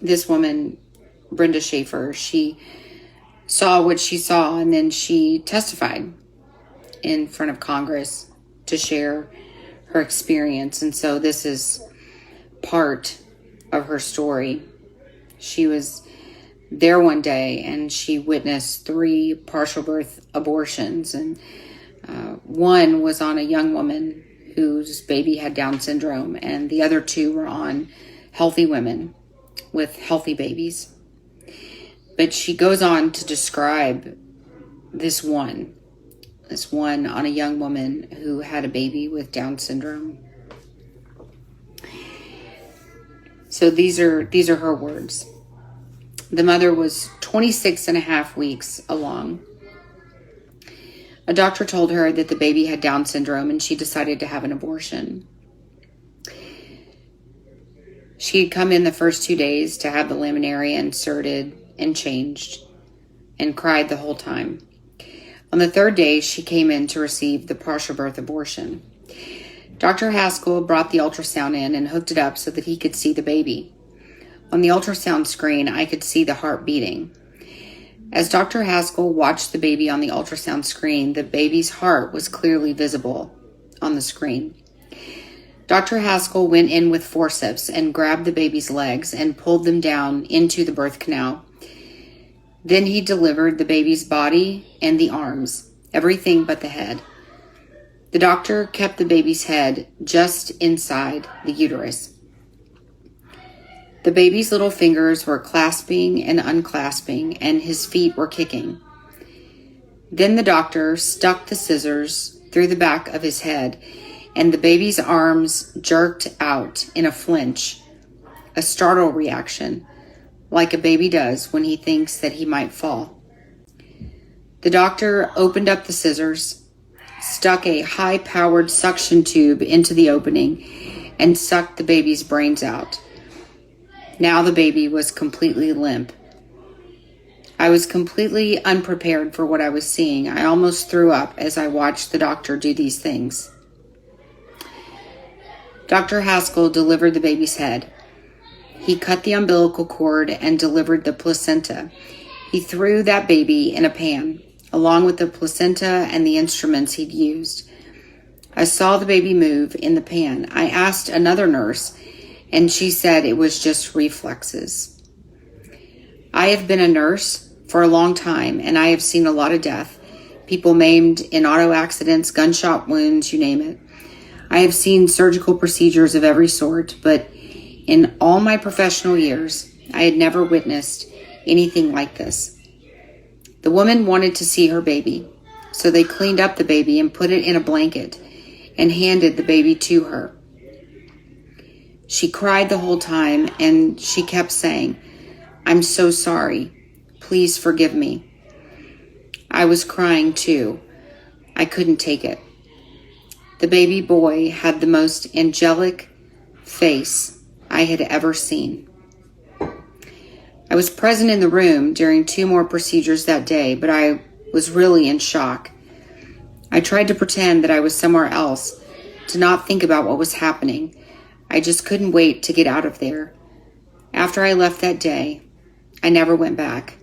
this woman, Brenda Schaffer, she saw what she saw, and then she testified in front of Congress to share her experience. And so this is part of her story. She was there one day and she witnessed 3 partial birth abortions, and one was on a young woman whose baby had Down syndrome, and the other 2 were on healthy women with healthy babies. But she goes on to describe this one on a young woman who had a baby with Down syndrome. So these are her words. The mother was 26 and a half weeks along. A doctor told her that the baby had Down syndrome, and she decided to have an abortion. She had come in the first 2 days to have the laminaria inserted and changed, and cried the whole time. On the 3rd day, she came in to receive the partial birth abortion. Dr. Haskell brought the ultrasound in and hooked it up so that he could see the baby. On the ultrasound screen, I could see the heart beating. As Dr. Haskell watched the baby on the ultrasound screen, the baby's heart was clearly visible on the screen. Dr. Haskell went in with forceps and grabbed the baby's legs and pulled them down into the birth canal. Then he delivered the baby's body and the arms, everything but the head. The doctor kept the baby's head just inside the uterus. The baby's little fingers were clasping and unclasping, and his feet were kicking. Then the doctor stuck the scissors through the back of his head, and the baby's arms jerked out in a flinch, a startle reaction, like a baby does when he thinks that he might fall. The doctor opened up the scissors, stuck a high-powered suction tube into the opening, and sucked the baby's brains out. Now the baby was completely limp. I was completely unprepared for what I was seeing. I almost threw up as I watched the doctor do these things. Dr. Haskell delivered the baby's head. He cut the umbilical cord and delivered the placenta. He threw that baby in a pan, along with the placenta and the instruments he'd used. I saw the baby move in the pan. I asked another nurse, and she said it was just reflexes. I have been a nurse for a long time, and I have seen a lot of death. People maimed in auto accidents, gunshot wounds, you name it. I have seen surgical procedures of every sort, but in all my professional years, I had never witnessed anything like this. The woman wanted to see her baby, so they cleaned up the baby and put it in a blanket and handed the baby to her. She cried the whole time, and she kept saying, "I'm so sorry. Please forgive me." I was crying too. I couldn't take it. The baby boy had the most angelic face I had ever seen. I was present in the room during 2 more procedures that day, but I was really in shock. I tried to pretend that I was somewhere else, to not think about what was happening. I just couldn't wait to get out of there. After I left that day, I never went back.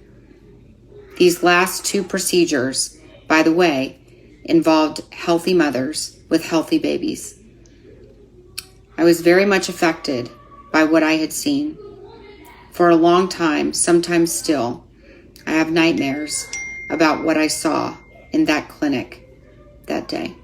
These last 2 procedures, by the way, involved healthy mothers with healthy babies. I was very much affected by what I had seen. For a long time, sometimes still, I have nightmares about what I saw in that clinic that day.